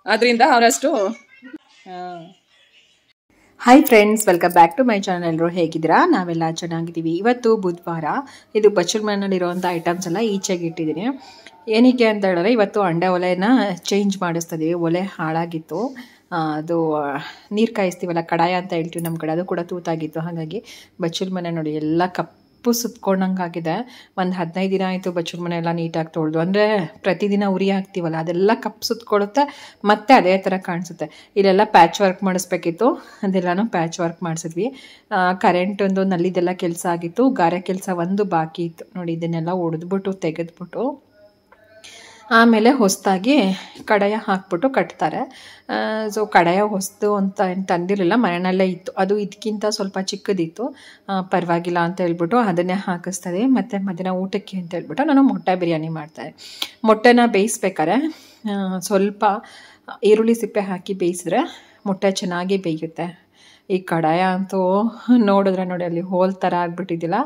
ಅದರಿಂದ ಅವರಷ್ಟು hi friends, welcome back to my channel. ಎಲ್ಲರೂ ಹೇಗಿದ್ದೀರಾ? ನಾವೆಲ್ಲ ಚೆನ್ನಾಗಿದ್ದೀವಿ. ಇವತ್ತು ಬುಧವಾರ. ಇದು ಬಚ್ಚಲ ಮನೆಯಲ್ಲಿರುವಂಥ ಐಟಮ್ಸ್ ಎಲ್ಲ ಈಚೆಗೆ ಇಟ್ಟಿದ್ದೀನಿ. ಏನಕ್ಕೆ ಅಂತ ಹೇಳಿದ್ರೆ ಇವತ್ತು ಅಂಡೆ ಒಲೆನ ಚೇಂಜ್ ಮಾಡಿಸ್ತಾ ಇದ್ದೀವಿ. ಒಲೆ ಹಾಳಾಗಿತ್ತು. ಅದು ನೀರು ಕಾಯಿಸ್ತೀವಲ್ಲ, ಕಡಾಯ ಅಂತ ಹೇಳ್ತೀವಿ ನಮ್ಮ ಕಡೆ, ಅದು ಕೂಡ ತೂತಾಗಿತ್ತು. ಹಾಗಾಗಿ ಬಚ್ಚಲ ಮನೆ ನೋಡಿ ಎಲ್ಲ ಕಪ್ಪು ಸುತ್ಕೊಂಡಂಗಾಗಿದೆ. ಒಂದು 15 ದಿನ ಆಯಿತು ಬಚ್ಚಲ ಮನೆ ಎಲ್ಲ ನೀಟಾಗಿ ತೊಳೆದು. ಅಂದರೆ ಪ್ರತಿದಿನ ಉರಿ ಹಾಕ್ತೀವಲ್ಲ, ಅದೆಲ್ಲ ಕಪ್ಪು ಸುತ್ಕೊಳ್ಳುತ್ತೆ, ಮತ್ತೆ ಅದೇ ಥರ ಕಾಣಿಸುತ್ತೆ. ಇಲ್ಲೆಲ್ಲ ಪ್ಯಾಚ್ ವರ್ಕ್ ಮಾಡಿಸ್ಬೇಕಿತ್ತು, ಅದೆಲ್ಲನೂ ಪ್ಯಾಚ್ ವರ್ಕ್ ಮಾಡಿಸಿದ್ವಿ. ಕರೆಂಟ್ ಒಂದು ನಲ್ಲಿದೆಲ್ಲ ಕೆಲಸ ಆಗಿತ್ತು, ಗಾರೆ ಕೆಲಸ ಒಂದು ಬಾಕಿ ಇತ್ತು ನೋಡಿ. ಇದನ್ನೆಲ್ಲ ಒಡೆದ್ಬಿಟ್ಟು ತೆಗೆದ್ಬಿಟ್ಟು ಆಮೇಲೆ ಹೊಸದಾಗಿ ಕಡಾಯ ಹಾಕ್ಬಿಟ್ಟು ಕಟ್ತಾರೆ. ಸೊ ಕಡಾಯ ಹೊಸದು ಅಂತ ಏನು ತಂದಿರಲಿಲ್ಲ, ಮನೆಯಲ್ಲೇ ಇತ್ತು. ಅದು ಇದಕ್ಕಿಂತ ಸ್ವಲ್ಪ ಚಿಕ್ಕದಿತ್ತು, ಪರವಾಗಿಲ್ಲ ಅಂತ ಹೇಳ್ಬಿಟ್ಟು ಅದನ್ನೇ ಹಾಕಿಸ್ತದೆ. ಮತ್ತು ಮಧ್ಯಾಹ್ನ ಊಟಕ್ಕೆ ಅಂತ ಹೇಳ್ಬಿಟ್ಟು ನಾನು ಮೊಟ್ಟೆ ಬಿರಿಯಾನಿ ಮಾಡ್ತಾರೆ. ಮೊಟ್ಟೆನ ಬೇಯಿಸ್ಬೇಕಾದ್ರೆ ಸ್ವಲ್ಪ ಈರುಳ್ಳಿ ಸಿಪ್ಪೆ ಹಾಕಿ ಬೇಯಿಸಿದ್ರೆ ಮೊಟ್ಟೆ ಚೆನ್ನಾಗಿ ಬೇಯುತ್ತೆ. ಈ ಕಡಾಯ ಅಂತೂ ನೋಡಿದ್ರೆ ನೋಡಿ, ಅಲ್ಲಿ ಹೋಲ್ ಥರ ಆಗಿಬಿಟ್ಟಿದ್ದಿಲ್ಲ.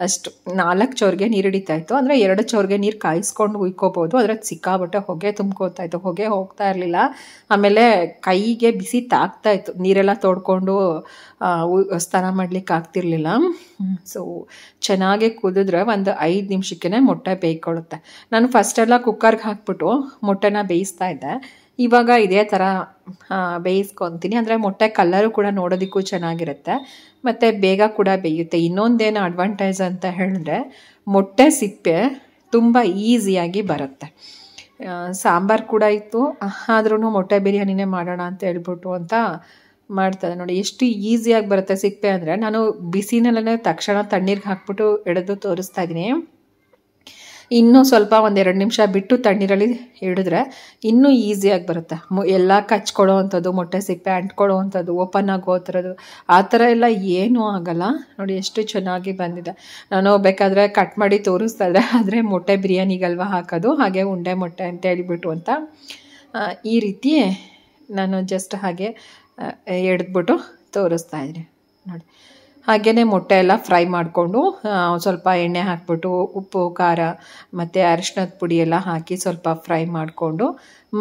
ಅಷ್ಟು 4 ಚೌರ್ಗೆ ನೀರು ಹಿಡಿತಾಯಿತ್ತು. ಅಂದರೆ 2 ಚೌರ್ಗೆ ನೀರು ಕಾಯಿಸ್ಕೊಂಡು ಉಯ್ಕೋಬೋದು. ಆದರೆ ಸಿಕ್ಕಾಬಿಟ್ಟೆ ಹೊಗೆ ತುಂಬ್ಕೋತಾಯಿತ್ತು, ಹೊಗೆ ಹೋಗ್ತಾ ಇರಲಿಲ್ಲ. ಆಮೇಲೆ ಕೈಗೆ ಬಿಸಿ ತಾಗ್ತಾಯಿತ್ತು, ನೀರೆಲ್ಲ ತೋಡ್ಕೊಂಡು ಸ್ನಾನ ಮಾಡ್ಲಿಕ್ಕೆ ಆಗ್ತಿರ್ಲಿಲ್ಲ. ಸೊ ಚೆನ್ನಾಗಿ ಕುದಿದ್ರೆ ಒಂದು 5 ನಿಮಿಷಕ್ಕೆ ಮೊಟ್ಟೆ ಬೇಯ್ಕೊಳ್ಳುತ್ತೆ. ನಾನು ಫಸ್ಟೆಲ್ಲ ಕುಕ್ಕರ್ಗೆ ಹಾಕ್ಬಿಟ್ಟು ಮೊಟ್ಟೆನ ಬೇಯಿಸ್ತಾ ಇದ್ದೆ. ಇವಾಗ ಇದೇ ಥರ ಬೇಯಿಸ್ಕೊತೀನಿ. ಅಂದರೆ ಮೊಟ್ಟೆ ಕಲ್ಲರು ಕೂಡ ನೋಡೋದಕ್ಕೂ ಚೆನ್ನಾಗಿರುತ್ತೆ, ಮತ್ತು ಬೇಗ ಕೂಡ ಬೇಯುತ್ತೆ. ಇನ್ನೊಂದೇನು ಅಡ್ವಾಂಟೇಜ್ ಅಂತ ಹೇಳಿದ್ರೆ ಮೊಟ್ಟೆ ಸಿಪ್ಪೆ ತುಂಬ ಈಸಿಯಾಗಿ ಬರುತ್ತೆ. ಸಾಂಬಾರು ಕೂಡ ಇತ್ತು, ಆದ್ರೂ ಮೊಟ್ಟೆ ಬಿರಿಯಾನಿನೇ ಮಾಡೋಣ ಅಂತ ಹೇಳ್ಬಿಟ್ಟು ಅಂತ ಮಾಡ್ತಾರೆ ನೋಡಿ. ಎಷ್ಟು ಈಸಿಯಾಗಿ ಬರುತ್ತೆ ಸಿಪ್ಪೆ ಅಂದರೆ. ನಾನು ಬಿಸಿನಲ್ಲೇ ತಕ್ಷಣ ತಣ್ಣೀರಿಗೆ ಹಾಕ್ಬಿಟ್ಟು ಎಳೆದು ತೋರಿಸ್ತಾ ಇದ್ದೀನಿ. ಇನ್ನೂ ಸ್ವಲ್ಪ 1-2 ನಿಮಿಷ ಬಿಟ್ಟು ತಣ್ಣೀರಲ್ಲಿ ಹಿಡಿದ್ರೆ ಇನ್ನೂ ಈಸಿಯಾಗಿ ಬರುತ್ತೆ. ಎಲ್ಲ ಕಚ್ಕೊಳ್ಳೋ ಅಂಥದ್ದು, ಮೊಟ್ಟೆ ಸಿಪ್ಪೆ ಅಂಟ್ಕೊಳ್ಳೋ ಅಂಥದ್ದು, ಓಪನ್ ಆಗೋ ಥರದ್ದು ಆ ಥರ ಎಲ್ಲ ಏನೂ ಆಗಲ್ಲ ನೋಡಿ. ಎಷ್ಟು ಚೆನ್ನಾಗಿ ಬಂದಿದೆ. ನಾನು ಬೇಕಾದರೆ ಕಟ್ ಮಾಡಿ ತೋರಿಸ್ತಾ ಇದ್ದೆ, ಆದರೆ ಮೊಟ್ಟೆ ಬಿರಿಯಾನಿಗಲ್ವ ಹಾಕೋದು, ಹಾಗೆ ಉಂಡೆ ಮೊಟ್ಟೆ ಅಂತ ಹೇಳ್ಬಿಟ್ಟು ಅಂತ ಈ ರೀತಿ ನಾನು ಜಸ್ಟ್ ಹಾಗೆ ಎಳೆದ್ಬಿಟ್ಟು ತೋರಿಸ್ತಾ ಇದ್ದೀನಿ ನೋಡಿ. ಹಾಗೆಯೇ ಮೊಟ್ಟೆ ಎಲ್ಲ ಫ್ರೈ ಮಾಡಿಕೊಂಡು ಸ್ವಲ್ಪ ಎಣ್ಣೆ ಹಾಕ್ಬಿಟ್ಟು ಉಪ್ಪು ಖಾರ ಮತ್ತು ಅರಿಶಿನದ ಪುಡಿ ಎಲ್ಲ ಹಾಕಿ ಸ್ವಲ್ಪ ಫ್ರೈ ಮಾಡಿಕೊಂಡು,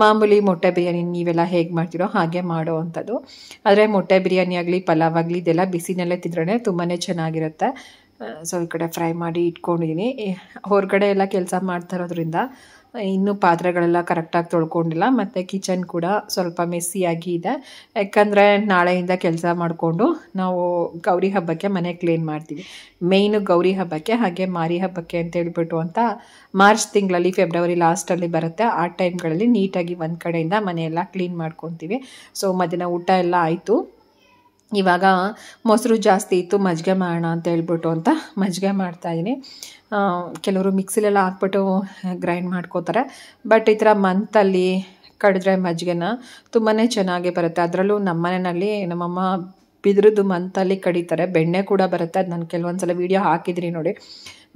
ಮಾಮೂಲಿ ಮೊಟ್ಟೆ ಬಿರಿಯಾನಿ ನೀವೆಲ್ಲ ಹೇಗೆ ಮಾಡ್ತೀರೋ ಹಾಗೆ ಮಾಡೋ ಅಂಥದ್ದು. ಆದರೆ ಮೊಟ್ಟೆ ಬಿರಿಯಾನಿ ಆಗಲಿ ಪಲಾವ್ ಆಗಲಿ ಇದೆಲ್ಲ ಬಿಸಿನಲ್ಲೇ ತಿಂದ್ರೇ ತುಂಬಾ ಚೆನ್ನಾಗಿರುತ್ತೆ. ಸೊ ಈ ಕಡೆ ಫ್ರೈ ಮಾಡಿ ಇಟ್ಕೊಂಡಿದ್ದೀನಿ. ಹೊರಗಡೆ ಎಲ್ಲ ಕೆಲಸ ಮಾಡ್ತಾ ಇರೋದ್ರಿಂದ ಇನ್ನೂ ಪಾತ್ರೆಗಳೆಲ್ಲ ಕರೆಕ್ಟಾಗಿ ತೊಳ್ಕೊಂಡಿಲ್ಲ, ಮತ್ತು ಕಿಚನ್ ಕೂಡ ಸ್ವಲ್ಪ ಮೆಸ್ಸಿಯಾಗಿ ಇದೆ. ಯಾಕಂದರೆ ನಾಳೆಯಿಂದ ಕೆಲಸ ಮಾಡಿಕೊಂಡು ನಾವು ಗೌರಿ ಹಬ್ಬಕ್ಕೆ ಮನೆ ಕ್ಲೀನ್ ಮಾಡ್ತೀವಿ. ಮೇಯ್ನು ಗೌರಿ ಹಬ್ಬಕ್ಕೆ, ಹಾಗೆ ಮಾರಿ ಹಬ್ಬಕ್ಕೆ ಅಂತ ಹೇಳ್ಬಿಟ್ಟು ಅಂತ ಮಾರ್ಚ್ ತಿಂಗಳಲ್ಲಿ, ಫೆಬ್ರವರಿ ಲಾಸ್ಟಲ್ಲಿ ಬರುತ್ತೆ. ಆ ಟೈಮ್ಗಳಲ್ಲಿ ನೀಟಾಗಿ ಒಂದು ಕಡೆಯಿಂದ ಮನೆಯೆಲ್ಲ ಕ್ಲೀನ್ ಮಾಡ್ಕೊತೀವಿ. ಸೊ ಮಧ್ಯಾಹ್ನ ಊಟ ಎಲ್ಲ ಆಯಿತು. ಇವಾಗ ಮೊಸರು ಜಾಸ್ತಿ ಇತ್ತು, ಮಜ್ಜಿಗೆ ಮಾಡೋಣ ಅಂತ ಹೇಳ್ಬಿಟ್ಟು ಅಂತ ಮಜ್ಜಿಗೆ ಮಾಡ್ತಾಯಿದ್ದೀನಿ. ಕೆಲವರು ಮಿಕ್ಸಿಲೆಲ್ಲ ಹಾಕ್ಬಿಟ್ಟು ಗ್ರೈಂಡ್ ಮಾಡ್ಕೋತಾರೆ, ಬಟ್ ಈ ಥರ ಮಂತಲ್ಲಿ ಕಡಿದ್ರೆ ಮಜ್ಜಿಗೆನ ತುಂಬಾ ಚೆನ್ನಾಗಿ ಬರುತ್ತೆ. ಅದರಲ್ಲೂ ನಮ್ಮ ಮನೆಯಲ್ಲಿ ನಮ್ಮಮ್ಮ ಬಿದಿರದ್ದು ಮಂತಲ್ಲಿ ಕಡಿತಾರೆ, ಬೆಣ್ಣೆ ಕೂಡ ಬರುತ್ತೆ. ಅದು ನಾನು ಕೆಲವೊಂದು ಸಲ ವೀಡಿಯೋ ಹಾಕಿದ್ದೀನಿ ನೋಡಿ.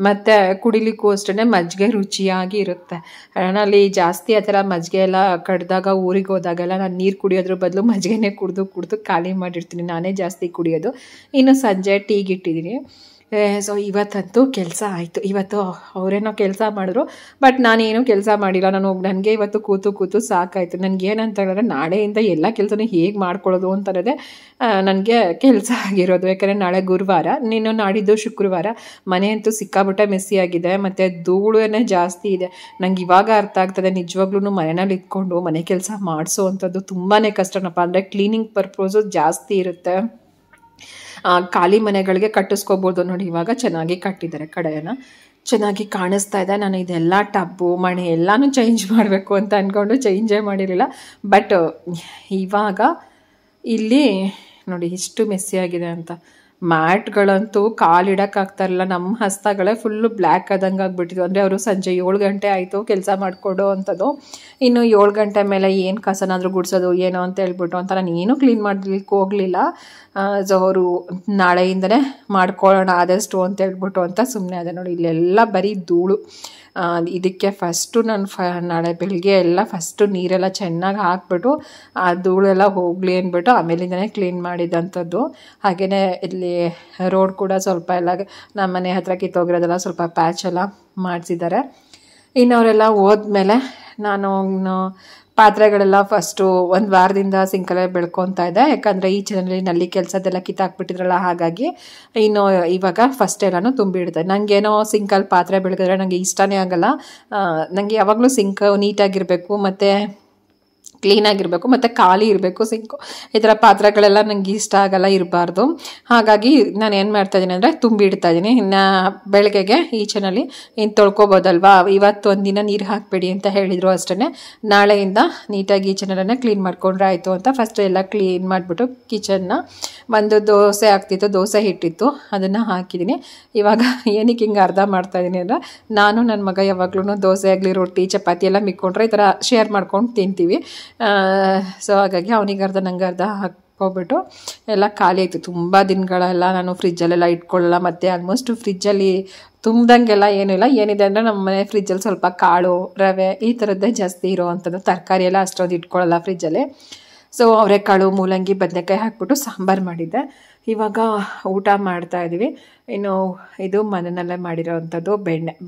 ಮತ್ತು ಕುಡಿಲಿಕ್ಕೂ ಅಷ್ಟೇ ಮಜ್ಜಿಗೆ ರುಚಿಯಾಗಿ ಇರುತ್ತೆ. ನಾನಲ್ಲಿ ಜಾಸ್ತಿ ಆ ಥರ ಮಜ್ಜಿಗೆ ಎಲ್ಲ ಕಡ್ದಾಗ ಊರಿಗೆ ಹೋದಾಗೆಲ್ಲ ನಾನು ನೀರು ಕುಡಿಯೋದ್ರ ಬದಲು ಮಜ್ಜಿಗೆನೇ ಕುಡಿದು ಖಾಲಿ ಮಾಡಿರ್ತೀನಿ. ನಾನೇ ಜಾಸ್ತಿ ಕುಡಿಯೋದು. ಇನ್ನು ಸಂಜೆ ಟೀಗೆ ಇಟ್ಟಿದ್ದೀನಿ. ಸೊ ಇವತ್ತಂತೂ ಕೆಲಸ ಆಯಿತು. ಇವತ್ತು ಅವರೇನೋ ಕೆಲಸ ಮಾಡಿದ್ರು, ಬಟ್ ನಾನೇನು ಕೆಲಸ ಮಾಡಿಲ್ಲ. ನನಗೆ ಇವತ್ತು ಕೂತು ಸಾಕಾಯಿತು. ನನಗೇನಂತ ಹೇಳಿದ್ರೆ ನಾಳೆಯಿಂದ ಎಲ್ಲ ಕೆಲಸನೂ ಹೇಗೆ ಮಾಡ್ಕೊಳ್ಳೋದು ಅಂತಲೇ ನನಗೆ ಕೆಲಸ ಆಗಿರೋದು. ಯಾಕಂದರೆ ನಾಳೆ ಗುರುವಾರ, ನೀನು ನಾಡಿದ್ದು ಶುಕ್ರವಾರ. ಮನೆ ಅಂತೂ ಸಿಕ್ಕಾಬಿಟ್ಟೆ ಮೆಸ್ಸಿಯಾಗಿದೆ, ಮತ್ತು ಧೂಳುನೇ ಜಾಸ್ತಿ ಇದೆ. ನಂಗೆ ಇವಾಗ ಅರ್ಥ ಆಗ್ತದೆ ನಿಜವಾಗ್ಲೂ ಮನೆಯಲ್ಲಿ ಇಟ್ಕೊಂಡು ಮನೆ ಕೆಲಸ ಮಾಡಿಸೋ ಅಂಥದ್ದು ತುಂಬಾ ಕಷ್ಟನಪ್ಪ. ಅಂದರೆ ಕ್ಲೀನಿಂಗ್ ಪರ್ಪೋಸು ಜಾಸ್ತಿ ಇರುತ್ತೆ. ಖಾಲಿ ಮನೆಗಳಿಗೆ ಕಟ್ಟಿಸ್ಕೋಬೋದು ನೋಡಿ. ಇವಾಗ ಚೆನ್ನಾಗಿ ಕಟ್ಟಿದ್ದಾರೆ, ಕಡೆಯನ್ನು ಚೆನ್ನಾಗಿ ಕಾಣಿಸ್ತಾ ಇದೆ. ನಾನು ಇದೆಲ್ಲ ಟಬ್ಬು ಮಣೆ ಎಲ್ಲನೂ ಚೇಂಜ್ ಮಾಡಬೇಕು ಅಂತ ಅಂದ್ಕೊಂಡು ಚೇಂಜೇ ಮಾಡಿರಲಿಲ್ಲ. ಬಟ್ ಇವಾಗ ಇಲ್ಲಿ ನೋಡಿ ಎಷ್ಟು ಮೆಸ್ಸಿಯಾಗಿದೆ ಅಂತ. ಮ್ಯಾಟ್ಗಳಂತೂ ಕಾಲಿಡೋಕ್ಕಾಗ್ತಾಯಿರಲಿಲ್ಲ. ನಮ್ಮ ಹಸ್ತಗಳೇ ಫುಲ್ಲು ಬ್ಲ್ಯಾಕ್ ಆದಂಗೆ ಆಗಿಬಿಟ್ಟಿದ್ವು. ಅಂದರೆ ಅವರು ಸಂಜೆ 7 ಗಂಟೆ ಆಯಿತು ಕೆಲಸ ಮಾಡಿಕೊಡೋ ಅಂಥದ್ದು. ಇನ್ನು 7 ಗಂಟೆ ಮೇಲೆ ಏನು ಕಸನಾದರೂ ಗುಡಿಸೋದು ಏನೋ ಅಂತ ಹೇಳ್ಬಿಟ್ಟು ಅಂತ ನಾನು ಏನೂ ಕ್ಲೀನ್ ಮಾಡಲಿಕ್ಕೆ ಹೋಗಲಿಲ್ಲ. ಸೊ ಅವರು ನಾಳೆಯಿಂದನೇ ಮಾಡ್ಕೊಳ್ಳೋಣ ಆದಷ್ಟು ಅಂತ ಹೇಳ್ಬಿಟ್ಟು ಅಂತ ಸುಮ್ಮನೆ ಅದೇ ನೋಡಿ. ಇಲ್ಲೆಲ್ಲ ಬರೀ ಧೂಳು. ಇದಕ್ಕೆ ಫಸ್ಟು ನಾನು ನಾಳೆ ಬೆಳಿಗ್ಗೆ ಎಲ್ಲ ಫಸ್ಟು ನೀರೆಲ್ಲ ಚೆನ್ನಾಗಿ ಹಾಕ್ಬಿಟ್ಟು ಆ ಧೂಳೆಲ್ಲ ಹೋಗಲಿ ಅಂದ್ಬಿಟ್ಟು ಆಮೇಲಿಂದನೇ ಕ್ಲೀನ್ ಮಾಡಿದಂಥದ್ದು. ಹಾಗೆಯೇ ಇಲ್ಲಿ ರೋಡ್ ಕೂಡ ಸ್ವಲ್ಪ ಎಲ್ಲ ನಮ್ಮ ಮನೆ ಹತ್ರ ಕಿತ್ತೋಗಿರೋದೆಲ್ಲ ಸ್ವಲ್ಪ ಪ್ಯಾಚ್ ಎಲ್ಲ ಮಾಡಿಸಿದ್ದಾರೆ. ಇನ್ನವರೆಲ್ಲ ಹೋದ್ಮೇಲೆ ನಾನು ಪಾತ್ರೆಗಳೆಲ್ಲ ಫಸ್ಟು ಒಂದು ವಾರದಿಂದ ಸಿಂಕಲ್ಲೇ ಬೆಳ್ಕೊತಾ ಇದ್ದೆ, ಯಾಕಂದರೆ ಈಚಿನಲ್ಲಿ ನಲ್ಲಿ ಕೆಲಸದೆಲ್ಲ ಕಿತ್ತಾಕ್ಬಿಟ್ಟಿದ್ರಲ್ಲ, ಹಾಗಾಗಿ ಇನ್ನು ಇವಾಗ ಫಸ್ಟ್ ಎಲ್ಲನೂ ತುಂಬಿಡ್ದೆ. ನನಗೇನೋ ಸಿಂಕಲ್ಲಿ ಪಾತ್ರೆ ಬೆಳಗಿದ್ರೆ ನನಗೆ ಇಷ್ಟನೇ ಆಗಲ್ಲ. ನನಗೆ ಯಾವಾಗಲೂ ಸಿಂಕ್ ನೀಟಾಗಿರಬೇಕು ಮತ್ತು ಕ್ಲೀನಾಗಿರಬೇಕು ಮತ್ತು ಖಾಲಿ ಇರಬೇಕು ಸಿಂಕು. ಈ ಥರ ಪಾತ್ರೆಗಳೆಲ್ಲ ನನಗೆ ಇಷ್ಟ ಆಗಲ್ಲ, ಇರಬಾರ್ದು. ಹಾಗಾಗಿ ನಾನು ಏನು ಮಾಡ್ತಾಯಿದ್ದೀನಿ ಅಂದರೆ ತುಂಬಿಡ್ತಾ ಇದ್ದೀನಿ. ಇನ್ನು ಬೆಳಗ್ಗೆಗೆ ಈಚಿನಲ್ಲಿ ಇನ್ನು ತೊಳ್ಕೊಬೋದಲ್ವಾ, ಇವತ್ತು ಒಂದಿನ ನೀರು ಹಾಕಬೇಡಿ ಅಂತ ಹೇಳಿದರು ಅಷ್ಟೇ. ನಾಳೆಯಿಂದ ನೀಟಾಗಿ ಈಚಿನಲ್ಲೇ ಕ್ಲೀನ್ ಮಾಡ್ಕೊಂಡ್ರೆ ಆಯಿತು ಅಂತ ಫಸ್ಟ್ ಎಲ್ಲ ಕ್ಲೀನ್ ಮಾಡಿಬಿಟ್ಟು ಕಿಚನ್ನ ಒಂದು ದೋಸೆ ಆಗ್ತಿತ್ತು, ದೋಸೆ ಹಿಟ್ಟಿತ್ತು, ಅದನ್ನು ಹಾಕಿದ್ದೀನಿ. ಇವಾಗ ಏನಕ್ಕೆ ಹಿಂಗೆ ಅರ್ಧ ಮಾಡ್ತಾಯಿದ್ದೀನಿ ಅಂದರೆ, ನಾನು ನನ್ನ ಮಗ ಯಾವಾಗ್ಲೂ ದೋಸೆ ಆಗಲಿ ರೊಟ್ಟಿ ಚಪಾತಿ ಎಲ್ಲ ಮಿಕ್ಕೊಂಡ್ರೆ ಈ ಥರ ಶೇರ್ ಮಾಡ್ಕೊಂಡು ತಿಂತೀವಿ. ಸೊ ಹಾಗಾಗಿ ಅವನಿಗೆ ಅರ್ಧ ನಂಗೆ ಅರ್ಧ ಹಾಕ್ಕೊಬಿಟ್ಟು ಎಲ್ಲ ಖಾಲಿ ಆಯಿತು. ತುಂಬ ದಿನಗಳೆಲ್ಲ ನಾನು ಫ್ರಿಜ್ಜಲ್ಲೆಲ್ಲ ಇಟ್ಕೊಳ್ಳಲ್ಲ, ಮತ್ತು ಆಲ್ಮೋಸ್ಟ್ ಫ್ರಿಜ್ಜಲ್ಲಿ ತುಂಬ್ದಂಗೆಲ್ಲ ಏನಿಲ್ಲ. ಏನಿದೆ ಅಂದರೆ ನಮ್ಮ ಮನೆ ಫ್ರಿಜ್ಜಲ್ಲಿ ಸ್ವಲ್ಪ ಕಾಳು ರವೆ ಈ ಥರದ್ದೇ ಜಾಸ್ತಿ ಇರೋ ಅಂಥದ್ದು, ತರಕಾರಿ ಎಲ್ಲ ಅಷ್ಟೊಂದು ಇಟ್ಕೊಳ್ಳಲ್ಲ ಫ್ರಿಜ್ಜಲ್ಲಿ. ಸೊ ಅವರೆಕಾಳು ಮೂಲಂಗಿ ಬದನೆಕಾಯಿ ಹಾಕ್ಬಿಟ್ಟು ಸಾಂಬಾರು ಮಾಡಿದ್ದೆ. ಇವಾಗ ಊಟ ಮಾಡ್ತಾಯಿದ್ದೀವಿ. ಇನ್ನು ಇದು ಮನೆಯಲ್ಲೇ ಮಾಡಿರೋವಂಥದ್ದು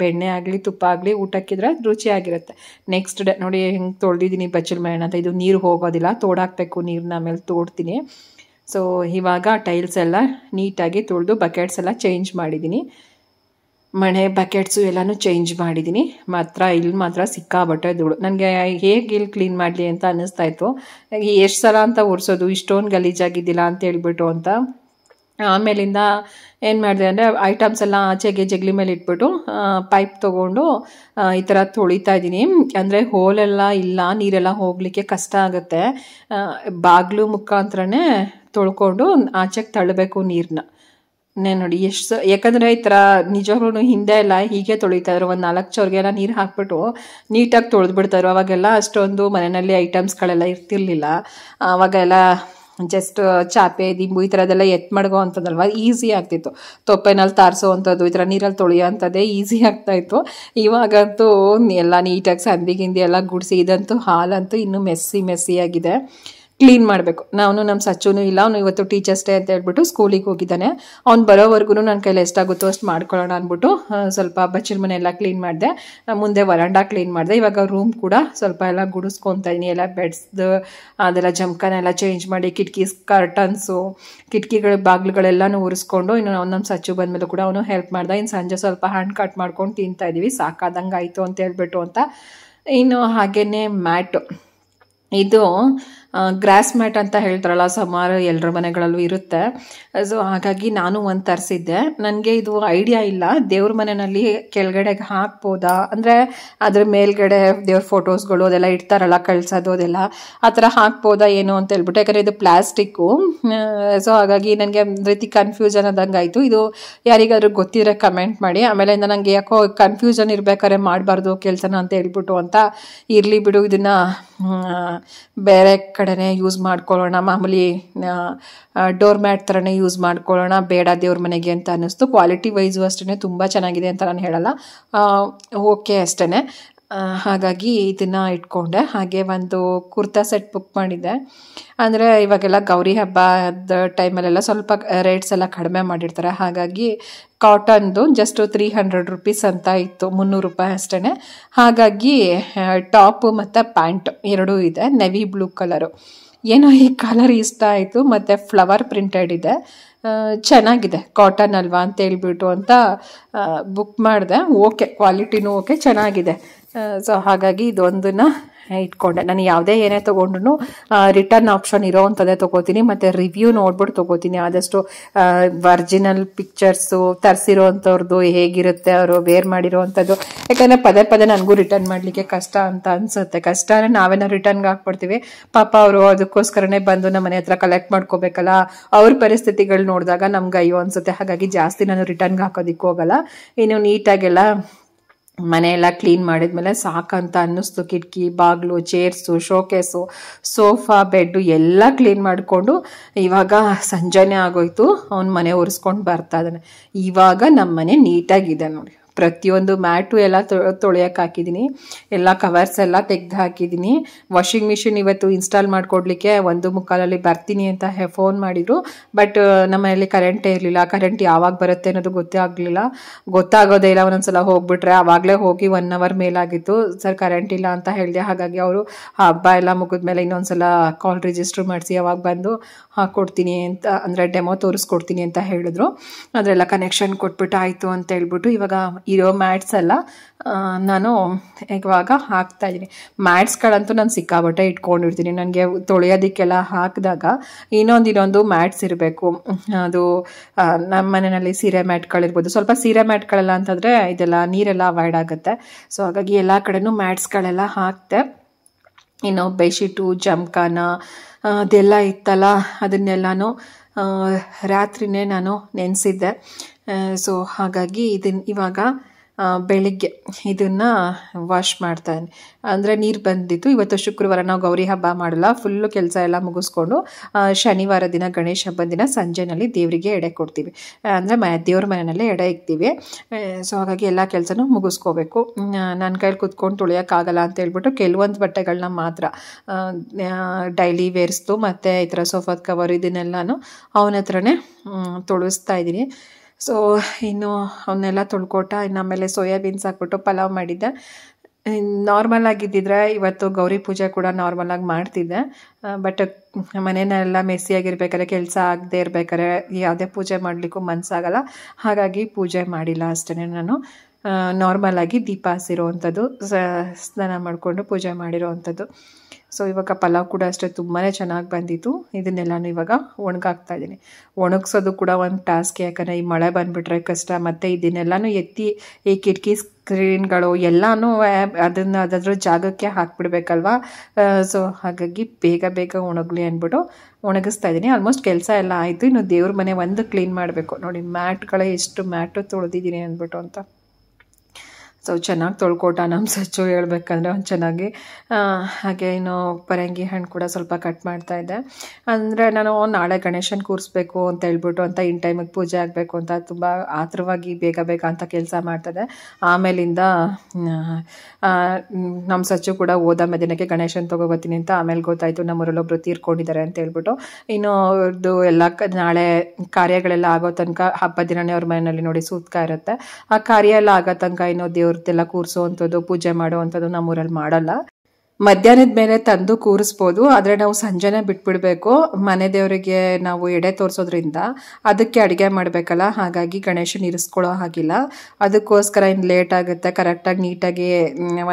ಬೆಣ್ಣೆ ಆಗಲಿ ತುಪ್ಪ ಆಗಲಿ ಊಟಕ್ಕಿದ್ರೆ ರುಚಿಯಾಗಿರುತ್ತೆ. ನೆಕ್ಸ್ಟ್ ಡೇ ನೋಡಿ ಹೆಂಗೆ ತೊಳೆದಿದ್ದೀನಿ ಬಚ್ಚಲ ಮೇಣ ಅಂತ. ಇದು ನೀರು ಹೋಗೋದಿಲ್ಲ, ತೋಡಾಕಬೇಕು, ನೀರನ್ನ ಆಮೇಲೆ ತೋಡ್ತೀನಿ. ಸೊ ಇವಾಗ ಟೈಲ್ಸ್ ಎಲ್ಲ ನೀಟಾಗಿ ತೊಳೆದು ಬಕೆಟ್ಸ್ ಎಲ್ಲ ಚೇಂಜ್ ಮಾಡಿದ್ದೀನಿ. ಮಣೆ ಬಕೆಟ್ಸು ಎಲ್ಲನೂ ಚೇಂಜ್ ಮಾಡಿದ್ದೀನಿ. ಇಲ್ಲಿ ಮಾತ್ರ ಸಿಕ್ಕಾಬಟ್ಟೆ ಧೂಳು. ನನಗೆ ಹೇಗೆ ಇಲ್ಲಿ ಕ್ಲೀನ್ ಮಾಡಲಿ ಅಂತ ಅನ್ನಿಸ್ತಾಯಿತ್ತು. ಎಷ್ಟು ಸಲ ಅಂತ ಒರೆಸೋದು, ಇಷ್ಟೊಂದು ಗಲೀಜಾಗಿದ್ದಿಲ್ಲ ಅಂತ ಹೇಳ್ಬಿಟ್ಟು ಅಂತ. ಆಮೇಲಿಂದ ಏನು ಮಾಡಿದೆ ಅಂದರೆ ಐಟಮ್ಸ್ ಎಲ್ಲ ಆಚೆಗೆ ಜಗಲಿ ಮೇಲೆ ಇಟ್ಬಿಟ್ಟು ಪೈಪ್ ತೊಗೊಂಡು ಈ ಥರ ತೊಳಿತಾ ಇದ್ದೀನಿ. ಅಂದರೆ ಹೋಲೆಲ್ಲ ಇಲ್ಲ, ನೀರೆಲ್ಲ ಹೋಗಲಿಕ್ಕೆ ಕಷ್ಟ ಆಗುತ್ತೆ. ಬಾಗಿಲು ಮುಖಾಂತರನೇ ತೊಳ್ಕೊಂಡು ಆಚೆಗೆ ತಳ್ಳಬೇಕು ನೀರನ್ನ. ನೋಡಿ ಎಷ್ಟು, ಯಾಕಂದರೆ ಈ ಥರ ನಿಜವಾಗ್ಲೂ ಹಿಂದೆ ಎಲ್ಲ ಹೀಗೆ ತೊಳಿತಾಯಿದ್ರು. ಒಂದು 4 ಚೌರ್ಗೆಲ್ಲ ನೀರು ಹಾಕ್ಬಿಟ್ಟು ನೀಟಾಗಿ ತೊಳೆದ್ಬಿಡ್ತಾಯಿದ್ರು. ಅವಾಗೆಲ್ಲ ಅಷ್ಟೊಂದು ಮನೆಯಲ್ಲಿ ಐಟಮ್ಸ್ಗಳೆಲ್ಲ ಇರ್ತಿರ್ಲಿಲ್ಲ. ಆವಾಗೆಲ್ಲ ಜಸ್ಟ್ ಚಾಪೆ ದಿಂಬು ಈ ಥರದ್ದೆಲ್ಲ ಮಡಗೋ ಅಂಥದ್ದಲ್ವ, ಈಸಿ ಆಗ್ತಿತ್ತು. ತೊಪ್ಪೆನಲ್ಲಿ ತಾರಿಸೋ ಅಂಥದ್ದು, ಈ ಥರ ನೀರಲ್ಲಿ ತೊಳೆಯೋ ಅಂಥದ್ದೇ ಈಸಿ ಆಗ್ತಾಯಿತ್ತು. ಇವಾಗಂತೂ ಎಲ್ಲ ನೀಟಾಗಿ ಸಂದಿಗಿಂದಿ ಎಲ್ಲ ಗುಡಿಸಿ, ಇದಂತೂ ಹಾಲಂತೂ ಇನ್ನೂ ಮೆಸ್ಸಿಯಾಗಿದೆ. ಕ್ಲೀನ್ ಮಾಡಬೇಕು. ನಮ್ಮ ಸಚ್ಚುನೂ ಇಲ್ಲ, ಅವನು ಇವತ್ತು ಟೀಚರ್ಸ್ ಡೇ ಅಂತ ಹೇಳ್ಬಿಟ್ಟು ಸ್ಕೂಲಿಗೆ ಹೋಗಿದ್ದಾನೆ. ಅವ್ನು ಬರೋವರೆಗೂ ನನ್ನ ಕೈಲಿ ಎಷ್ಟಾಗುತ್ತೋ ಅಷ್ಟು ಮಾಡ್ಕೊಳ್ಳೋಣ ಅಂದ್ಬಿಟ್ಟು ಸ್ವಲ್ಪ ಬಚ್ಚಲ ಮನೆ ಎಲ್ಲ ಕ್ಲೀನ್ ಮಾಡಿದೆ. ಮುಂದೆ ವರಾಂಡ ಕ್ಲೀನ್ ಮಾಡಿದೆ. ಇವಾಗ ರೂಮ್ ಕೂಡ ಸ್ವಲ್ಪ ಎಲ್ಲ ಗುಡಿಸ್ಕೊತಾ ಇದ್ದೀನಿ. ಎಲ್ಲ ಬೆಡ್ಸ್ದು ಅದೆಲ್ಲ ಜಮಖಾನೆಲ್ಲ ಚೇಂಜ್ ಮಾಡಿ, ಕಿಟಕಿ ಕರ್ಟನ್ಸು, ಕಿಟಕಿಗಳ ಬಾಗಿಲುಗಳೆಲ್ಲನೂ ಉರಿಸ್ಕೊಂಡು, ಇನ್ನು ನಮ್ಮ ಸಚ್ಚು ಬಂದಮೇಲೆ ಕೂಡ ಅವನು ಹೆಲ್ಪ್ ಮಾಡ್ದೆ. ಇನ್ನು ಸಂಜೆ ಸ್ವಲ್ಪ ಹಣ್ಣು ಕಟ್ ಮಾಡ್ಕೊಂಡು ತಿಂತಾ ಇದ್ದೀವಿ. ಸಾಕಾದಂಗೆ ಆಯಿತು ಅಂತ ಹೇಳ್ಬಿಟ್ಟು ಅಂತ. ಇನ್ನು ಹಾಗೆಯೇ ಮ್ಯಾಟು, ಇದು ಗ್ರಾಸ್ ಮ್ಯಾಟ್ ಅಂತ ಹೇಳ್ತಾರಲ್ಲ, ಸುಮಾರು ಎಲ್ಲರ ಮನೆಗಳಲ್ಲೂ ಇರುತ್ತೆ. ಸೊ ಹಾಗಾಗಿ ನಾನು ಒಂದು ತರಿಸಿದ್ದೆ. ನನಗೆ ಇದು ಐಡಿಯಾ ಇಲ್ಲ, ದೇವ್ರ ಮನೆಯಲ್ಲಿ ಕೆಳಗಡೆಗೆ ಹಾಕ್ಬೋದಾ, ಅಂದರೆ ಅದ್ರ ಮೇಲ್ಗಡೆ ದೇವ್ರ ಫೋಟೋಸ್ಗಳು ಅದೆಲ್ಲ ಇಡ್ತಾರಲ್ಲ ಕಳ್ಸೋದು, ಅದೆಲ್ಲ ಆ ಥರ ಹಾಕ್ಬೋದಾ ಏನೋ ಅಂತ ಹೇಳ್ಬಿಟ್ಟು. ಯಾಕಂದರೆ ಇದು ಪ್ಲಾಸ್ಟಿಕ್ಕು. ಸೊ ಹಾಗಾಗಿ ನನಗೆ ಒಂದು ರೀತಿ ಕನ್ಫ್ಯೂಷನ್ ಆದಂಗೆ ಆಯಿತು. ಇದು ಯಾರಿಗಾದ್ರೂ ಗೊತ್ತಿದ್ರೆ ಕಮೆಂಟ್ ಮಾಡಿ. ಆಮೇಲಿಂದ ನನಗೆ ಯಾಕೋ ಕನ್ಫ್ಯೂಷನ್ ಇರಬೇಕಾದ್ರೆ ಮಾಡಬಾರ್ದು ಕೆಲಸನ ಅಂತ ಹೇಳ್ಬಿಟ್ಟು ಅಂತ, ಇರಲಿ ಬಿಡು ಇದನ್ನು ಬೇರೆ ಕಡೆನೇ ಯೂಸ್ ಮಾಡ್ಕೊಳ್ಳೋಣ, ಮಾಮೂಲಿ ಡೋರ್ ಮ್ಯಾಟ್ ಥರನೇ ಯೂಸ್ ಮಾಡ್ಕೊಳ್ಳೋಣ, ಬೇಡ ದೇವ್ರ ಮನೆಗೆ ಅಂತ ಅನ್ನಿಸ್ತು. ಕ್ವಾಲಿಟಿ ವೈಸು ಅಷ್ಟೇ ತುಂಬ ಚೆನ್ನಾಗಿದೆ ಅಂತ ನಾನು ಹೇಳಲ್ಲ, ಓಕೆ ಅಷ್ಟೇ. ಹಾಗಾಗಿ ಇದನ್ನು ಇಟ್ಕೊಂಡೆ. ಹಾಗೆ ಒಂದು ಕುರ್ತಾ ಸೆಟ್ ಬುಕ್ ಮಾಡಿದ್ದೆ. ಅಂದರೆ ಇವಾಗೆಲ್ಲ ಗೌರಿ ಹಬ್ಬದ ಟೈಮಲ್ಲೆಲ್ಲ ಸ್ವಲ್ಪ ರೇಟ್ಸ್ ಎಲ್ಲ ಕಡಿಮೆ ಮಾಡಿರ್ತಾರೆ. ಹಾಗಾಗಿ ಕಾಟನ್ದು ಜಸ್ಟ್ 300 ರೂಪೀಸ್ ಅಂತ ಇತ್ತು, 300 ರೂಪಾಯಿ ಅಷ್ಟೇ. ಹಾಗಾಗಿ ಟಾಪು ಮತ್ತು ಪ್ಯಾಂಟ್ ಎರಡೂ ಇದೆ, ನೆವಿ ಬ್ಲೂ ಕಲರು. ಏನೋ ಈ ಕಲರ್ ಇಷ್ಟ ಆಯಿತು, ಮತ್ತು ಫ್ಲವರ್ ಪ್ರಿಂಟೆಡ್ ಇದೆ, ಚೆನ್ನಾಗಿದೆ, ಕಾಟನ್ ಅಲ್ವಾ ಅಂತ ಹೇಳ್ಬಿಟ್ಟು ಅಂತ ಬುಕ್ ಮಾಡಿದೆ. ಓಕೆ, ಕ್ವಾಲಿಟಿನೂ ಓಕೆ, ಚೆನ್ನಾಗಿದೆ. ಸೊ ಹಾಗಾಗಿ ಇದೊಂದನ್ನು ಇಟ್ಕೊಂಡೆ. ನಾನು ಯಾವುದೇ ಏನೇ ತೊಗೊಂಡ್ರು ರಿಟರ್ನ್ ಆಪ್ಷನ್ ಇರೋ ಅಂಥದ್ದೇ ತೊಗೋತೀನಿ, ಮತ್ತು ರಿವ್ಯೂ ನೋಡ್ಬಿಟ್ಟು ತೊಗೋತೀನಿ. ಆದಷ್ಟು ಒರಿಜಿನಲ್ ಪಿಕ್ಚರ್ಸು ತರಿಸಿರೋ ಅಂಥವ್ರದ್ದು ಹೇಗಿರುತ್ತೆ, ಅವರು ವೇರ್ ಮಾಡಿರೋ ಅಂಥದ್ದು. ಯಾಕಂದರೆ ಪದೇ ನನಗೂ ರಿಟರ್ನ್ ಮಾಡಲಿಕ್ಕೆ ಕಷ್ಟ ಅಂತ ಅನಿಸುತ್ತೆ. ಕಷ್ಟನೇ ನಾವೇನೋ ರಿಟರ್ನ್ಗೆ ಹಾಕ್ಬಿಡ್ತೀವಿ. ಪಾಪ ಅವರು ಅದಕ್ಕೋಸ್ಕರನೇ ಬಂದು ನಮ್ಮ ಮನೆ ಹತ್ರ ಕಲೆಕ್ಟ್ ಮಾಡ್ಕೋಬೇಕಲ್ಲ, ಅವ್ರ ಪರಿಸ್ಥಿತಿಗಳು ನೋಡಿದಾಗ ನಮ್ಗೆ ಅಯ್ಯೋ ಅನಿಸುತ್ತೆ. ಹಾಗಾಗಿ ಜಾಸ್ತಿ ನಾನು ರಿಟರ್ನ್ಗೆ ಹಾಕೋದಕ್ಕೆ ಹೋಗಲ್ಲ. ಇನ್ನು ನೀಟಾಗೆಲ್ಲ ಮನೆಯೆಲ್ಲ ಕ್ಲೀನ್ ಮಾಡಿದ್ಮೇಲೆ ಸಾಕಂತ ಅನ್ನಿಸ್ತು. ಕಿಟಕಿ ಬಾಗಿಲು, ಚೇರ್ಸು, ಶೋಕೇಸು, ಸೋಫಾ, ಬೆಡ್ಡು ಎಲ್ಲ ಕ್ಲೀನ್ ಮಾಡಿಕೊಂಡು ಇವಾಗ ಸಂಜೆನೇ ಆಗೋಯ್ತು. ಅವ್ನು ಮನೆ ಒರೆಸ್ಕೊಂಡು ಬರ್ತಾ ಇದ್ದಾನೆ. ಇವಾಗ ನಮ್ಮ ಮನೆ ನೀಟಾಗಿದೆ ನೋಡಿ. ಪ್ರತಿಯೊಂದು ಮ್ಯಾಟು ಎಲ್ಲ ತೊಳೆಯೋಕೆ ಹಾಕಿದ್ದೀನಿ. ಎಲ್ಲ ಕವರ್ಸ್ ಎಲ್ಲ ತೆಗೆದು ಹಾಕಿದ್ದೀನಿ. ವಾಷಿಂಗ್ ಮಿಷಿನ್ ಇವತ್ತು ಇನ್ಸ್ಟಾಲ್ ಮಾಡಿಕೊಡ್ಲಿಕ್ಕೆ 1:45 ಬರ್ತೀನಿ ಅಂತ ಫೋನ್ ಮಾಡಿದರು. ಬಟ್ ನಮ್ಮ ಮನೆಯಲ್ಲಿ ಕರೆಂಟೇ ಇರಲಿಲ್ಲ. ಕರೆಂಟ್ ಯಾವಾಗ ಬರುತ್ತೆ ಅನ್ನೋದು ಗೊತ್ತಾಗೋದೇ ಇಲ್ಲ. ಒಂದೊಂದ್ಸಲ ಹೋಗ್ಬಿಟ್ರೆ ಆವಾಗಲೇ ಹೋಗಿ 1 ಅವರ್ ಮೇಲಾಗಿತ್ತು. ಸರ್ ಕರೆಂಟ್ ಇಲ್ಲ ಅಂತ ಹೇಳಿದೆ. ಹಾಗಾಗಿ ಅವರು ಹಬ್ಬ ಎಲ್ಲ ಮುಗಿದ್ಮೇಲೆ ಇನ್ನೊಂದ್ಸಲ ಕಾಲ್ ರಿಜಿಸ್ಟರ್ ಮಾಡಿಸಿ ಅವಾಗ ಬಂದು ಹಾಕ್ಕೊಡ್ತೀನಿ ಅಂತ, ಅಂದರೆ ಡೆಮೋ ತೋರಿಸ್ಕೊಡ್ತೀನಿ ಅಂತ ಹೇಳಿದ್ರು. ಅದರೆಲ್ಲ ಕನೆಕ್ಷನ್ ಕೊಟ್ಬಿಟ್ಟು ಆಯಿತು ಅಂತ ಹೇಳ್ಬಿಟ್ಟು ಇವಾಗ ಇರೋ ಮ್ಯಾಟ್ಸ್ ಎಲ್ಲ ನಾನು ಇವಾಗ ಹಾಕ್ತಾ ಇದ್ದೀನಿ. ಮ್ಯಾಟ್ಸ್ಗಳಂತೂ ನಾನು ಸಿಕ್ಕಾಬಟ್ಟೆ ಇಟ್ಕೊಂಡಿರ್ತೀನಿ. ನನಗೆ ತೊಳೆಯೋದಕ್ಕೆಲ್ಲ ಹಾಕಿದಾಗ ಇನ್ನೊಂದು ಮ್ಯಾಟ್ಸ್ ಇರಬೇಕು. ಅದು ನಮ್ಮ ಮನೆಯಲ್ಲಿ ಸೀರೆ ಮ್ಯಾಟ್ಗಳಿರ್ಬೋದು. ಸ್ವಲ್ಪ ಸೀರೆ ಮ್ಯಾಟ್ಗಳೆಲ್ಲ ಅಂತಂದರೆ ಇದೆಲ್ಲ ನೀರೆಲ್ಲ ಅವಾಯ್ಡ್ ಆಗುತ್ತೆ. ಸೊ ಹಾಗಾಗಿ ಎಲ್ಲ ಕಡೆನೂ ಮ್ಯಾಟ್ಸ್ಗಳೆಲ್ಲ ಹಾಕ್ತೆ. ಇನ್ನು ಬೆಡ್ಶೀಟು, ಜಮ್ಖಾನ ಅದೆಲ್ಲ ಇತ್ತಲ್ಲ, ಅದನ್ನೆಲ್ಲನೂ ರಾತ್ರಿನೇ ನಾನು ನೆನೆಸಿದ್ದೆ. ಸೊ ಹಾಗಾಗಿ ಇವಾಗ ಬೆಳಿಗ್ಗೆ ಇದನ್ನು ವಾಶ್ ಮಾಡ್ತಾನೆ. ಅಂದರೆ ನೀರು ಬಂದಿತ್ತು. ಇವತ್ತು ಶುಕ್ರವಾರ, ನಾವು ಗೌರಿ ಹಬ್ಬ ಮಾಡಲ್ಲ. ಫುಲ್ಲು ಕೆಲಸ ಎಲ್ಲ ಮುಗಿಸ್ಕೊಂಡು ಶನಿವಾರ ದಿನ, ಗಣೇಶ ಹಬ್ಬದ ದಿನ ಸಂಜೆನಲ್ಲಿ ದೇವರಿಗೆ ಎಡೆ ಕೊಡ್ತೀವಿ. ಅಂದರೆ ದೇವ್ರ ಮನೆಯಲ್ಲೇ ಎಡೆ ಇಕ್ತೀವಿ. ಸೊ ಹಾಗಾಗಿ ಎಲ್ಲ ಕೆಲಸನೂ ಮುಗಿಸ್ಕೋಬೇಕು. ನನ್ನ ಕೈಲಿ ಕುತ್ಕೊಂಡು ತೊಳೆಯೋಕ್ಕಾಗಲ್ಲ ಅಂತ ಹೇಳ್ಬಿಟ್ಟು ಕೆಲವೊಂದು ಬಟ್ಟೆಗಳನ್ನ ಮಾತ್ರ ಡೈಲಿ ವೇರ್ಸ್ತು ಮತ್ತು ಈ ಥರ ಸೋಫಾದ ಕವರ್ ಇದನ್ನೆಲ್ಲನೂ ಅವನ ಹತ್ರನೇ ತೊಳಸ್ತಾ ಇದ್ದೀನಿ. ಸೊ ಇನ್ನು ಅವನ್ನೆಲ್ಲ ತೊಳ್ಕೊಟ. ಇನ್ನು ಆಮೇಲೆ ಸೋಯಾಬೀನ್ಸ್ ಹಾಕ್ಬಿಟ್ಟು ಪಲಾವ್ ಮಾಡಿದ್ದೆ. ನಾರ್ಮಲ್ ಆಗಿದ್ದಿದ್ರೆ ಇವತ್ತು ಗೌರಿ ಪೂಜೆ ಕೂಡ ನಾರ್ಮಲಾಗಿ ಮಾಡ್ತಿದ್ದೆ. ಬಟ್ ಮನೆಯೆಲ್ಲ ಮೆಸ್ಸಿಯಾಗಿರ್ಬೇಕಾದ್ರೆ, ಕೆಲಸ ಆಗದೆ ಇರ್ಬೇಕಾದ್ರೆ ಯಾವುದೇ ಪೂಜೆ ಮಾಡಲಿಕ್ಕೂ ಮನಸ್ಸಾಗಲ್ಲ. ಹಾಗಾಗಿ ಪೂಜೆ ಮಾಡಿಲ್ಲ ಅಷ್ಟೇ. ನಾನು ನಾರ್ಮಲಾಗಿ ದೀಪ ಹಸಿರೋವಂಥದ್ದು, ಸ್ನಾನ ಮಾಡಿಕೊಂಡು ಪೂಜೆ ಮಾಡಿರೋವಂಥದ್ದು. ಸೊ ಇವಾಗ ಪಲಾವ್ ಕೂಡ ಅಷ್ಟೇ ತುಂಬಾ ಚೆನ್ನಾಗಿ ಬಂದಿತ್ತು. ಇದನ್ನೆಲ್ಲನೂ ಇವಾಗ ಒಣಗಾಕ್ತಾ ಇದ್ದೀನಿ. ಒಣಗಿಸೋದು ಕೂಡ ಒಂದು ಟಾಸ್ಕ್. ಯಾಕಂದರೆ ಈ ಮಳೆ ಬಂದುಬಿಟ್ರೆ ಕಷ್ಟ. ಮತ್ತು ಇದನ್ನೆಲ್ಲನೂ ಎತ್ತಿ ಈ ಕಿಟಕಿ ಸ್ಕ್ರೀನ್ಗಳು ಎಲ್ಲನೂ ಅದ್ರ ಜಾಗಕ್ಕೆ ಹಾಕ್ಬಿಡ್ಬೇಕಲ್ವ. ಸೊ ಹಾಗಾಗಿ ಬೇಗ ಒಣಗಲಿ ಅಂದ್ಬಿಟ್ಟು ಒಣಗಿಸ್ತಾ ಇದ್ದೀನಿ. ಆಲ್ಮೋಸ್ಟ್ ಕೆಲಸ ಎಲ್ಲ ಆಯಿತು. ಇನ್ನು ದೇವ್ರ ಮನೆ ಒಂದು ಕ್ಲೀನ್ ಮಾಡಬೇಕು. ನೋಡಿ ಮ್ಯಾಟ್ಗಳೇ ಎಷ್ಟು ಮ್ಯಾಟು ತೊಳೆದಿದ್ದೀನಿ ಅಂದ್ಬಿಟ್ಟು ಅಂತ. ಸೊ ಚೆನ್ನಾಗಿ ತೊಳ್ಕೊಟ ನಮ್ಮ ಸಚ್ಚು ಹೇಳ್ಬೇಕಂದ್ರೆ ಒಂದು ಚೆನ್ನಾಗಿ. ಹಾಗೆ ಇನ್ನು ಪರಂಗಿ ಹಣ್ಣು ಕೂಡ ಸ್ವಲ್ಪ ಕಟ್ ಮಾಡ್ತಾಯಿದ್ದೆ. ಅಂದರೆ ನಾನು ನಾಳೆ ಗಣೇಶನ ಕೂರಿಸ್ಬೇಕು ಅಂತ ಹೇಳ್ಬಿಟ್ಟು ಅಂತ ಇನ್ ಟೈಮಿಗೆ ಪೂಜೆ ಆಗಬೇಕು ಅಂತ ತುಂಬ ಆತುರವಾಗಿ ಬೇಗ ಅಂತ ಕೆಲಸ ಮಾಡ್ತದೆ. ಆಮೇಲಿಂದ ನಮ್ಮ ಸಚ್ಚು ಕೂಡ ಹೋದ ಮಧ್ಯಾಹ್ನಕ್ಕೆ ಗಣೇಶನ ತೊಗೊಬತ್ತೀನಿ ಅಂತ. ಆಮೇಲೆ ಗೊತ್ತಾಯಿತು ನಮ್ಮೂರಲ್ಲೊಬ್ರು ತೀರ್ಕೊಂಡಿದ್ದಾರೆ ಅಂತ ಹೇಳ್ಬಿಟ್ಟು. ಇನ್ನು ಅವ್ರದ್ದು ಎಲ್ಲ ನಾಳೆ ಕಾರ್ಯಗಳೆಲ್ಲ ಆಗೋ ತನಕ, ಹಬ್ಬದ ದಿನವೇ ಅವ್ರ ಮನೆಯಲ್ಲಿ ನೋಡಿ ಸೂತ್ಕ ಇರುತ್ತೆ. ಆ ಕಾರ್ಯ ಎಲ್ಲ ಆಗೋ ತನಕ ಇನ್ನು ದೇವ್ರದ್ದೆಲ್ಲ ಕೂರಿಸೋವಂಥದ್ದು, ಪೂಜೆ ಮಾಡೋವಂಥದ್ದು ನಮ್ಮೂರಲ್ಲಿ ಮಾಡಲ್ಲ. ಮಧ್ಯಾಹ್ನದ ಮೇಲೆ ತಂದು ಕೂರಿಸ್ಬೋದು. ಆದರೆ ನಾವು ಸಂಜೆನೇ ಬಿಟ್ಬಿಡಬೇಕು. ಮನೆ ದೇವರಿಗೆ ನಾವು ಎಡೆ ತೋರಿಸೋದ್ರಿಂದ ಅದಕ್ಕೆ ಅಡುಗೆ ಮಾಡಬೇಕಲ್ಲ. ಹಾಗಾಗಿ ಗಣೇಶನ ಇರಿಸ್ಕೊಳ್ಳೋ ಹಾಗಿಲ್ಲ. ಅದಕ್ಕೋಸ್ಕರ ಇನ್ನು ಲೇಟ್ ಆಗುತ್ತೆ. ಕರೆಕ್ಟಾಗಿ ನೀಟಾಗಿ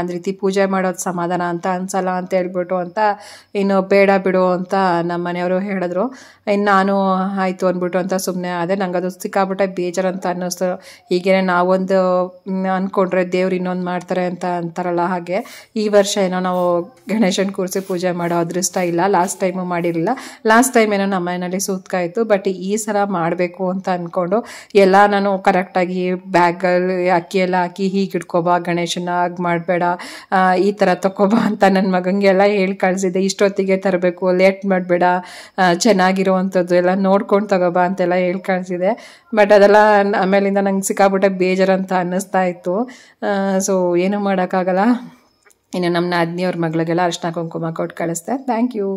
ಒಂದು ರೀತಿ ಪೂಜೆ ಮಾಡೋದು ಸಮಾಧಾನ ಅಂತ ಅನ್ಸಲ್ಲ ಅಂತ ಹೇಳ್ಬಿಟ್ಟು ಅಂತ ಇನ್ನು ಬೇಡ ಬಿಡು ಅಂತ ನಮ್ಮ ಮನೆಯವರು ಹೇಳಿದ್ರು. ಇನ್ನು ನಾನು ಆಯಿತು ಅಂದ್ಬಿಟ್ಟು ಅಂತ ಸುಮ್ಮನೆ ಅದೇ. ನಂಗೆ ಅದು ಸಿಕ್ಕಾಬಿಟ್ಟೆ ಬೇಜಾರಂತ ಅನ್ನಿಸ್ತು. ಹೀಗೇನೆ ನಾವೊಂದು ಅಂದ್ಕೊಂಡ್ರೆ ದೇವ್ರು ಇನ್ನೊಂದು ಮಾಡ್ತಾರೆ ಅಂತ ಅಂತಾರಲ್ಲ, ಹಾಗೆ ಈ ವರ್ಷ ಏನೋ ನಾವು ಗಣೇಶನ ಕೂರಿಸಿ ಪೂಜೆ ಮಾಡೋ ಅದೃಷ್ಟ ಇಲ್ಲ. ಲಾಸ್ಟ್ ಟೈಮು ಮಾಡಿರಲಿಲ್ಲ. ಲಾಸ್ಟ್ ಟೈಮ್ ಏನೋ ನಮ್ಮ ಮನೆಯಲ್ಲಿ ಸೂತ್ಕ ಇತ್ತು. ಬಟ್ ಈ ಸಲ ಮಾಡಬೇಕು ಅಂತ ಅಂದ್ಕೊಂಡು ಎಲ್ಲ ನಾನು ಕರೆಕ್ಟಾಗಿ ಬ್ಯಾಗಲ್ಲಿ ಅಕ್ಕಿ ಎಲ್ಲ ಹಾಕಿ ಹೀಗೆ ಇಟ್ಕೊಬಾ, ಗಣೇಶನ ಆಗಿ ಮಾಡಬೇಡ, ಈ ಥರ ತಗೊಬಾ ಅಂತ ನನ್ನ ಮಗನಿಗೆಲ್ಲ ಹೇಳಿ ಕಳಿಸಿದ್ದೆ. ಇಷ್ಟೊತ್ತಿಗೆ ತರಬೇಕು, ಲೇಟ್ ಮಾಡಬೇಡ, ಚೆನ್ನಾಗಿರುವಂಥದ್ದು ಎಲ್ಲ ನೋಡ್ಕೊಂಡು ತಗೋಬಾ ಅಂತೆಲ್ಲ ಹೇಳಿ ಕಳಿಸಿದೆ. ಬಟ್ ಅದೆಲ್ಲ ಆಮೇಲಿಂದ ನಂಗೆ ಸಿಕ್ಕಾಬಿಟ್ಟೆ ಬೇಜಾರಂತ ಅನ್ನಿಸ್ತಾ ಇತ್ತು. ಸೊ ಏನೂ ಮಾಡೋಕ್ಕಾಗಲ್ಲ. ಇನ್ನು ನಮ್ಮ ನಾದಿನಿಯವ್ರ ಮಗಳಿಗೆಲ್ಲ ಅರ್ಶಿನ ಕುಂಕುಮ ಕೊಟ್ಟು ಕಳಿಸ್ದೆ. Thank you.